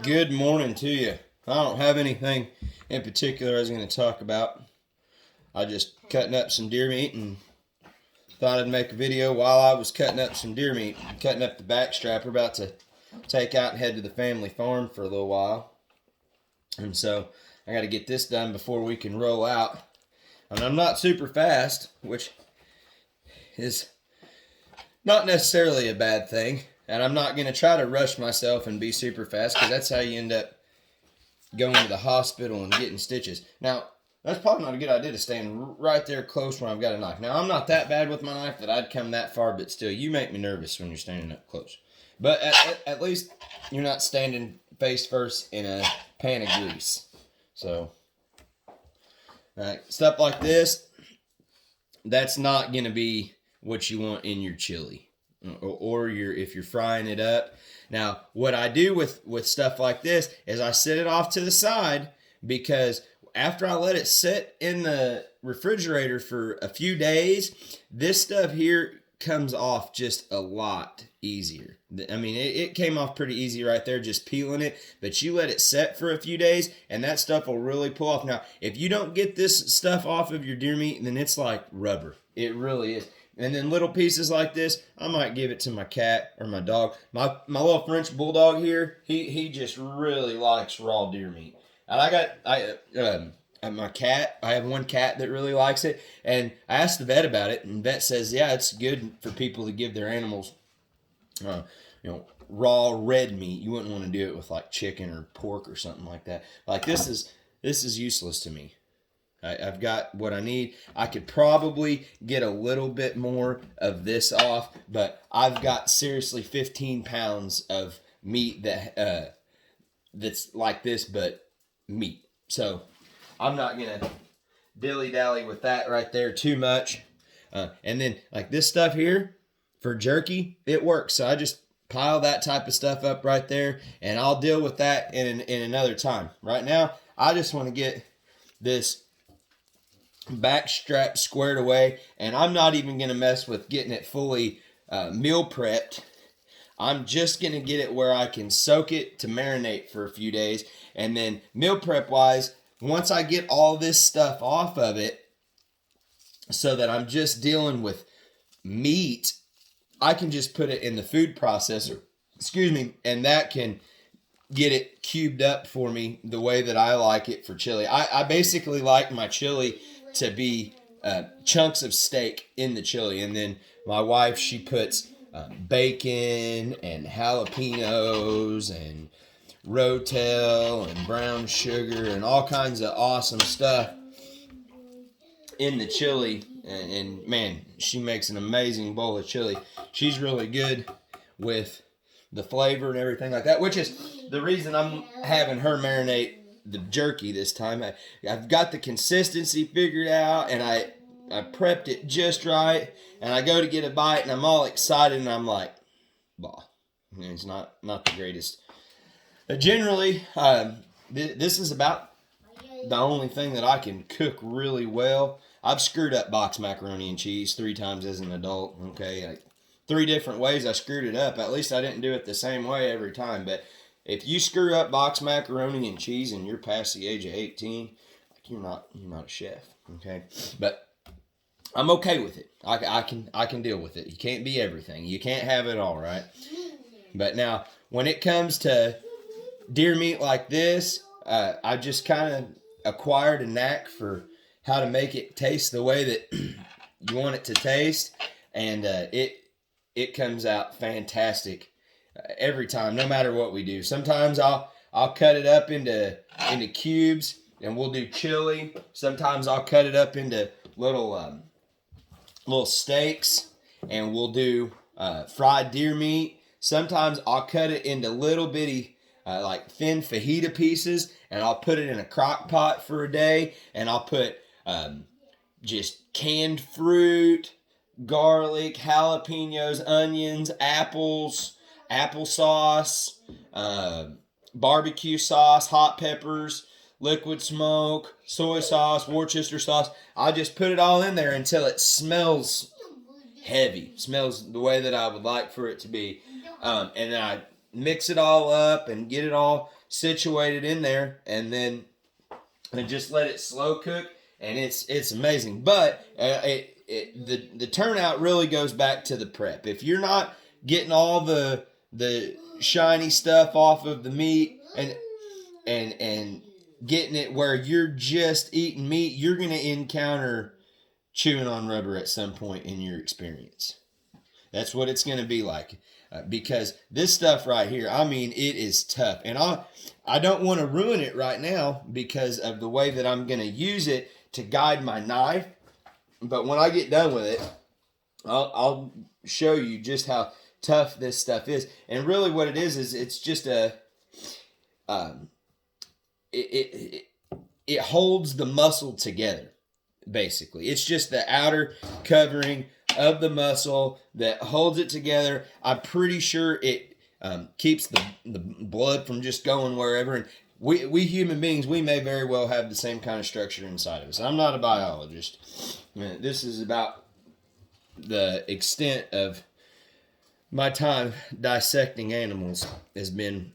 Good morning to you. I don't have anything in particular I was going to talk about. I just cutting up some deer meat and thought I'd make a video while I was cutting up some deer meat. Cutting up the backstrap. We're about to take out and head to the family farm for a little while. And so I got to get this done before we can roll out. And I'm not super fast, which is not necessarily a bad thing. And I'm not going to try to rush myself and be super fast, because that's how you end up going to the hospital and getting stitches. Now, that's probably not a good idea to stand right there close when I've got a knife. Now, I'm not that bad with my knife that I'd come that far, but still, you make me nervous when you're standing up close. But at least you're not standing face first in a pan of grease. So, stuff like this, that's not going to be what you want in your chili. Or if you're frying it up. Now, what I do with stuff like this is I set it off to the side, because after I let it sit in the refrigerator for a few days, this stuff here comes off just a lot easier. I mean, it came off pretty easy right there just peeling it, but you let it set for a few days and that stuff will really pull off. Now, if you don't get this stuff off of your deer meat, then it's like rubber. It really is. And then little pieces like this, I might give it to my cat or my dog. My little French bulldog here, he just really likes raw deer meat. And my cat, I have one cat that really likes it. And I asked the vet about it, and the vet says, yeah, it's good for people to give their animals, raw red meat. You wouldn't want to do it with like chicken or pork or something like that. Like this is useless to me. I've got what I need. I could probably get a little bit more of this off, but I've got seriously 15 pounds of meat that's like this, but meat. So I'm not going to dilly-dally with that right there too much. And then like this stuff here for jerky, it works. So I just pile that type of stuff up right there, and I'll deal with that in another time. Right now, I just want to get this back strap squared away, and I'm not even going to mess with getting it fully meal prepped. I'm just going to get it where I can soak it to marinate for a few days, and then meal prep wise, once I get all this stuff off of it so that I'm just dealing with meat, I can just put it in the food processor, and that can get it cubed up for me the way that I like it for chili. I basically like my chili to be chunks of steak in the chili. And then my wife, she puts bacon and jalapenos and rotel and brown sugar and all kinds of awesome stuff in the chili. And man, she makes an amazing bowl of chili. She's really good with the flavor and everything like that, which is the reason I'm having her marinate the jerky this time. I've got the consistency figured out, and I prepped it just right, and I go to get a bite, and I'm all excited, and I'm like, bah, it's not the greatest. But generally, this is about the only thing that I can cook really well. I've screwed up box macaroni and cheese 3 times as an adult, okay? Like 3 different ways I screwed it up. At least I didn't do it the same way every time, but if you screw up box macaroni and cheese and you're past the age of 18, like you're not a chef, okay? But I'm okay with it. I can deal with it. You can't be everything. You can't have it all, right? But now, when it comes to deer meat like this, I just kind of acquired a knack for how to make it taste the way that you want it to taste, and it comes out fantastic every time, no matter what we do. Sometimes I'll cut it up into cubes, and we'll do chili. Sometimes I'll cut it up into little steaks, and we'll do fried deer meat. Sometimes I'll cut it into little bitty like thin fajita pieces, and I'll put it in a crock pot for a day, and I'll put just canned fruit, garlic, jalapenos, onions, apples, applesauce, barbecue sauce, hot peppers, liquid smoke, soy sauce, Worcester sauce. I just put it all in there until it smells heavy, smells the way that I would like for it to be. And then mix it all up and get it all situated in there, and then just let it slow cook, and it's amazing. But the turnout really goes back to the prep. If you're not getting all the shiny stuff off of the meat and getting it where you're just eating meat, you're going to encounter chewing on rubber at some point in your experience. That's what it's going to be like. Because this stuff right here, I mean, it is tough. And I don't want to ruin it right now because of the way that I'm going to use it to guide my knife. But when I get done with it, I'll show you just how tough this stuff is. And really what it is it's just it holds the muscle together, basically. It's just the outer covering of the muscle that holds it together. I'm pretty sure it keeps the blood from just going wherever. And we human beings, we may very well have the same kind of structure inside of us. I'm not a biologist. This is about the extent of my time dissecting animals has been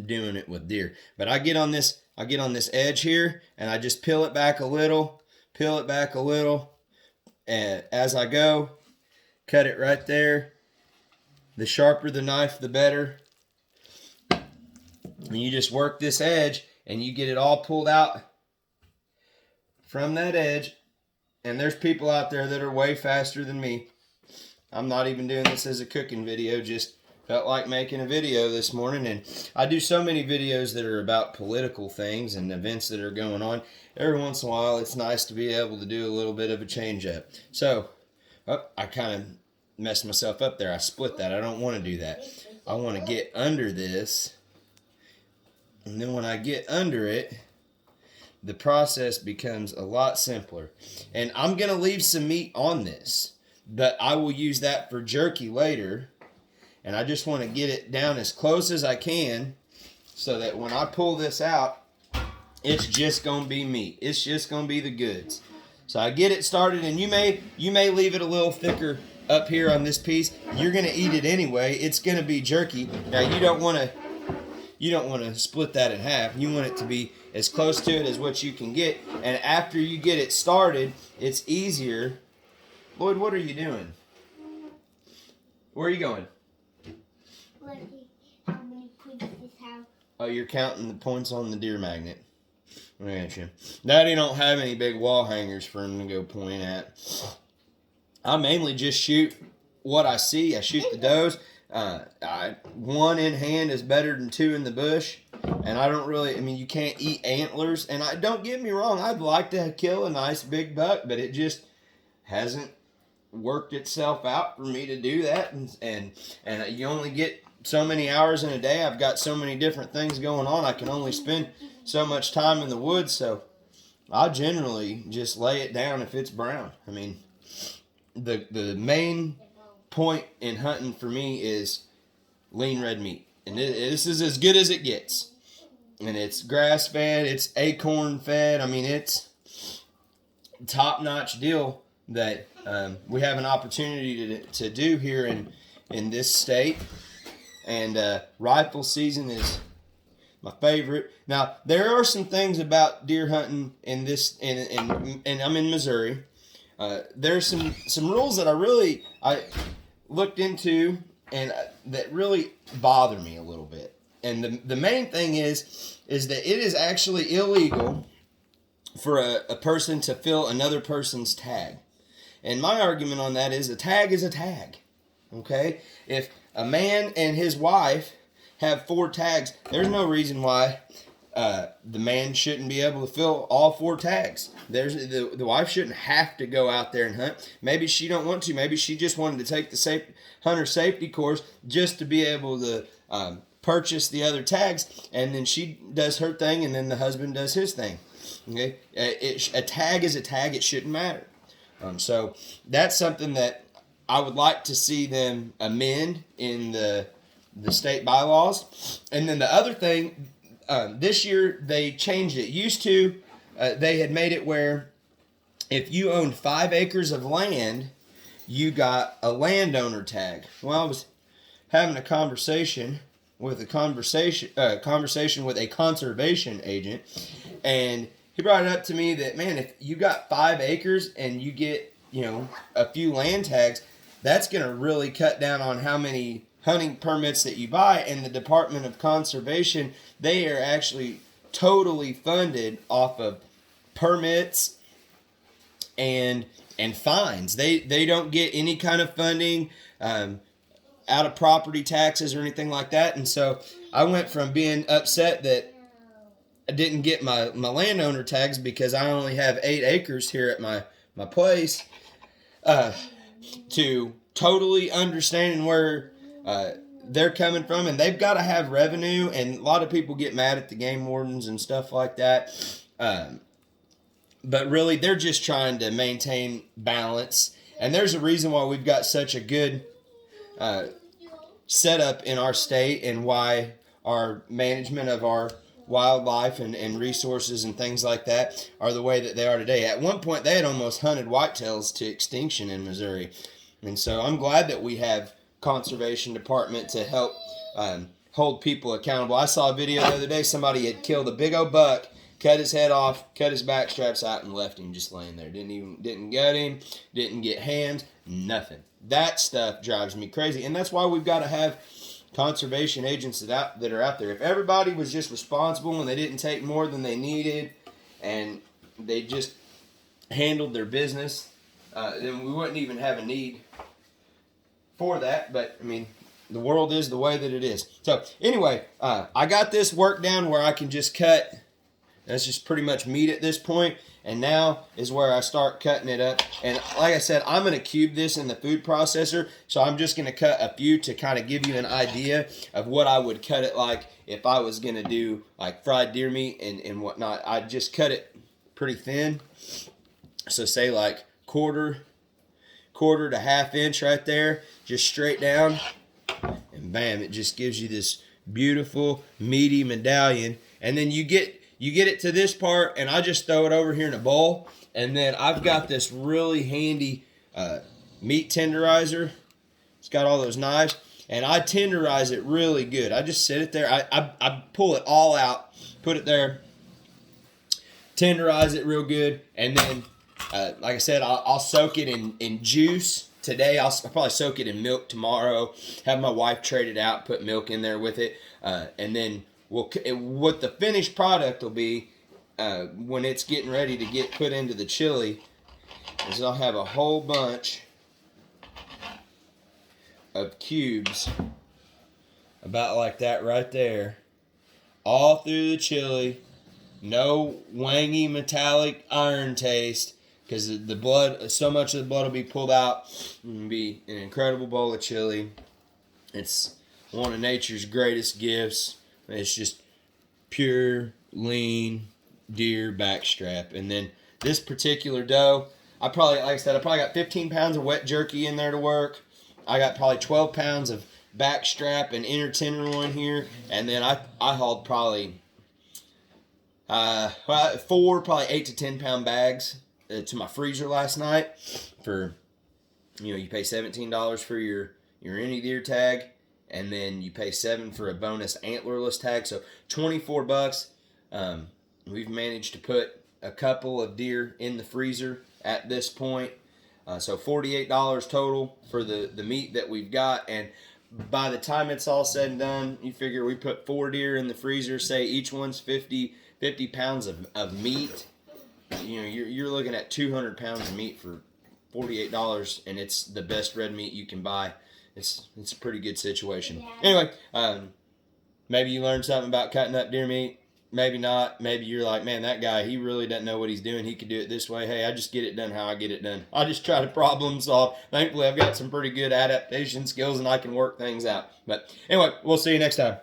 doing it with deer. But I get on this edge here, and I just peel it back a little, and as I go, cut it right there. The sharper the knife, the better. And you just work this edge, and you get it all pulled out from that edge. And there's people out there that are way faster than me. I'm not even doing this as a cooking video, just felt like making a video this morning. And I do so many videos that are about political things and events that are going on. Every once in a while, it's nice to be able to do a little bit of a change up. So, I kind of messed myself up there. I split that. I don't want to do that. I want to get under this. And then when I get under it, the process becomes a lot simpler. And I'm going to leave some meat on this, but I will use that for jerky later. And I just want to get it down as close as I can so that when I pull this out, it's just going to be meat. It's just going to be the goods. So I get it started, and you may leave it a little thicker up here on this piece. You're going to eat it anyway. It's going to be jerky. Now you don't want to split that in half. You want it to be as close to it as what you can get. And after you get it started, it's easier. Lloyd, what are you doing? Where are you going? How many points this have? Oh, you're counting the points on the deer magnet. I got you. Daddy don't have any big wall hangers for him to go point at. I mainly just shoot what I see. I shoot the does. One in hand is better than two in the bush. And I don't really, you can't eat antlers. And don't get me wrong, I'd like to kill a nice big buck, but it just hasn't worked itself out for me to do that. And you only get so many hours in a day. I've got so many different things going on. I can only spend so much time in the woods. So I generally just lay it down if it's brown. The main point in hunting for me is lean red meat. And this is as good as it gets. And it's grass fed, it's acorn fed. It's top-notch deal that we have an opportunity to do here in this state. And rifle season is my favorite. Now, there are some things about deer hunting in this, and I'm in Missouri. There's some rules that I looked into and that really bother me a little bit. And the main thing is that it is actually illegal for a person to fill another person's tag. And my argument on that is a tag is a tag. Okay? If a man and his wife have 4 tags, there's no reason why the man shouldn't be able to fill all 4 tags. The wife shouldn't have to go out there and hunt. Maybe she don't want to. Maybe she just wanted to take the hunter safety course just to be able to purchase the other tags, and then she does her thing, and then the husband does his thing. Okay, a tag is a tag. It shouldn't matter. So that's something that I would like to see them amend in the state bylaws. And then the other thing, this year they changed it. Used to, they had made it where if you owned 5 acres of land, you got a landowner tag. Well, I was having a conversation with a conversation with a conservation agent, and he brought it up to me that, man, if you got 5 acres and you get, a few land tags, that's going to really cut down on how many hunting permits that you buy. And the Department of Conservation, they are actually totally funded off of permits and fines. They don't get any kind of funding out of property taxes or anything like that. And so I went from being upset that I didn't get my landowner tags because I only have 8 acres here at my place, to totally understanding where they're coming from, and they've got to have revenue. And a lot of people get mad at the game wardens and stuff like that, but really they're just trying to maintain balance. And there's a reason why we've got such a good setup in our state, and why our management of our wildlife and resources and things like that are the way that they are today. At one point, they had almost hunted whitetails to extinction in Missouri. And so I'm glad that we have conservation department to help hold people accountable. I saw a video the other day, somebody had killed a big old buck, cut his head off, cut his back straps out, and left him just laying there. Didn't gut him, didn't get hams, nothing. That stuff drives me crazy. And that's why we've got to have conservation agents that are out there. If everybody was just responsible and they didn't take more than they needed and they just handled their business, then we wouldn't even have a need for that. But I mean, the world is the way that it is. So anyway, I got this worked down where I can just cut. That's just pretty much meat at this point. And now is where I start cutting it up. And like I said, I'm going to cube this in the food processor. So I'm just going to cut a few to kind of give you an idea of what I would cut it like if I was going to do like fried deer meat and whatnot. I'd just cut it pretty thin. So say like quarter to half inch right there. Just straight down. And bam, it just gives you this beautiful meaty medallion. And then you get it to this part, and I just throw it over here in a bowl. And then I've got this really handy meat tenderizer. It's got all those knives, and I tenderize it really good. I just sit it there. I pull it all out, put it there, tenderize it real good, and then, like I said, I'll soak it in juice today. I'll probably soak it in milk tomorrow. Have my wife trade it out, put milk in there with it, and then what the finished product will be when it's getting ready to get put into the chili is I'll have a whole bunch of cubes about like that right there, all through the chili. No wangy metallic iron taste, because the blood, so much of the blood will be pulled out. It'll be an incredible bowl of chili. It's one of nature's greatest gifts. It's just pure, lean deer backstrap. And then this particular dough, I probably got 15 pounds of wet jerky in there to work. I got probably 12 pounds of backstrap and inner tenderloin here. And then I hauled probably 8 to 10 pound bags to my freezer last night for, you pay $17 for your any deer tag. And then you pay $7 for a bonus antlerless tag, so $24. We've managed to put a couple of deer in the freezer at this point, so $48 total for the meat that we've got. And by the time it's all said and done, you figure we put 4 deer in the freezer. Say each one's 50 pounds of meat. You're looking at 200 pounds of meat for $48, and it's the best red meat you can buy. It's a pretty good situation. Yeah. Anyway, maybe you learned something about cutting up deer meat. Maybe not. Maybe you're like, man, that guy, he really doesn't know what he's doing. He could do it this way. Hey, I just get it done how I get it done. I just try to problem solve. Thankfully, I've got some pretty good adaptation skills, and I can work things out. But anyway, we'll see you next time.